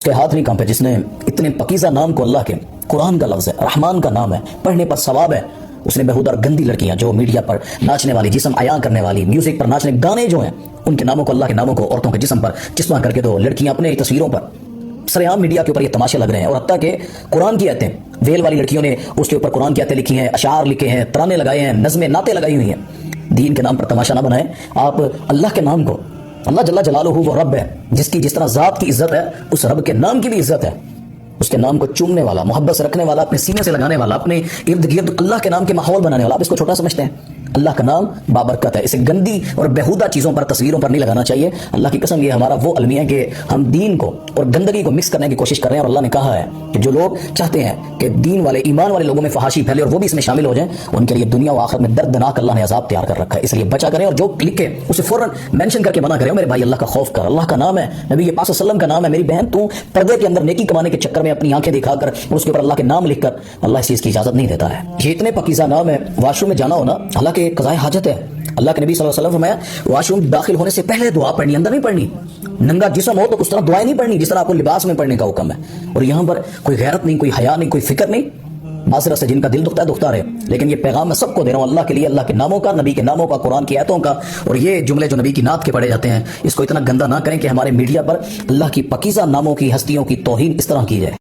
اس کے ہاتھ نہیں کانپے جس نے اتنے پکیزہ نام کو، اللہ کے قرآن کا لفظ ہے، رحمان کا نام ہے، پڑھنے پر ثواب ہے، اس نے بےہودہ اور گندی لڑکیاں جو میڈیا پر ناچنے والی، جسم عیاں کرنے والی، میوزک پر ناچنے، گانے جو ہیں ان کے ناموں کو، اللہ کے ناموں کو عورتوں کے جسم پر چسپاں کر کے دو لڑکیاں اپنے تصویروں پر سرعام میڈیا کے اوپر یہ تماشے لگ رہے ہیں، اور حتیٰ کہ قرآن کی آیتیں ویل والی لڑکیوں نے اس کے اوپر قرآن کی آیتیں لکھی ہیں، اشعار لکھے ہیں، ترانے لگائے ہیں، نظمیں نعتیں لگائی ہوئی ہیں۔ دین کے نام پر تماشا نہ بنائیں آپ اللہ کے نام کو۔ اللہ جل جلالہ وہ رب ہے جس کی جس طرح ذات کی عزت ہے اس رب کے نام کی بھی عزت ہے۔ اس کے نام کو چومنے والا، محبت سے رکھنے والا، اپنے سینے سے لگانے والا، اپنے ارد گرد اللہ کے نام کے ماحول بنانے والا، آپ اس کو چھوٹا سمجھتے ہیں؟ اللہ کا نام بابرکت ہے، اسے گندی اور بےہودہ چیزوں پر، تصویروں پر نہیں لگانا چاہیے۔ اللہ کی قسم یہ ہمارا وہ المیہ ہے کہ ہم دین کو اور گندگی کو مکس کرنے کی کوشش کر رہے ہیں، اور اللہ نے کہا ہے کہ جو لوگ چاہتے ہیں کہ دین والے، ایمان والے لوگوں میں فحاشی پھیلے اور وہ بھی اس میں شامل ہو جائیں، ان کے لیے دنیا و آخرت میں دردناک اللہ نے عذاب تیار کر رکھا ہے۔ اس لیے بچا کریں، اور جو لکھے اسے فوراً مینشن کر کے منع کریں، میرے بھائی اللہ کا خوف کر، اللہ کا نام ہے، نبی پاک صلی اللہ علیہ وسلم کا نام ہے، میری بہن تو پردے کے اندر نیکی کمانے کے چکر میں اپنی آنکھیں دکھا کر اور اس کے اوپر اللہ کے نام لکھ کر، اللہ اس چیز کی اجازت نہیں دیتا ہے۔ یہ اتنے پکیزہ نام ہے، واش روم میں جانا ہونا حالانکہ قضائے حاجت ہے، اللہ کے نبی صلی اللہ علیہ وسلم فرمایا واش روم داخل ہونے سے پہلے دعا پڑھنی، اندر نہیں پڑھنی۔ ننگا جسم ہو تو اس طرح دعائیں نہیں پڑھنی جس طرح آپ کو لباس میں پڑھنے کا حکم ہے، اور یہاں پر کوئی غیرت نہیں، کوئی حیا نہیں، کوئی فکر نہیں۔ معذرت سے جن کا دل دکھتا ہے دکھتا رہے، لیکن یہ پیغام میں سب کو دے رہا ہوں اللہ کے لیے، اللہ کے ناموں کا، نبی کے ناموں کا، قرآن کی آیتوں کا، اور یہ جملے جو نبی کی نعت کے پڑھے جاتے ہیں اس کو اتنا گندا نہ کریں کہ ہمارے میڈیا پر اللہ کی پکیزہ ناموں کی، ہستیوں کی توہین اس طرح کی جائے۔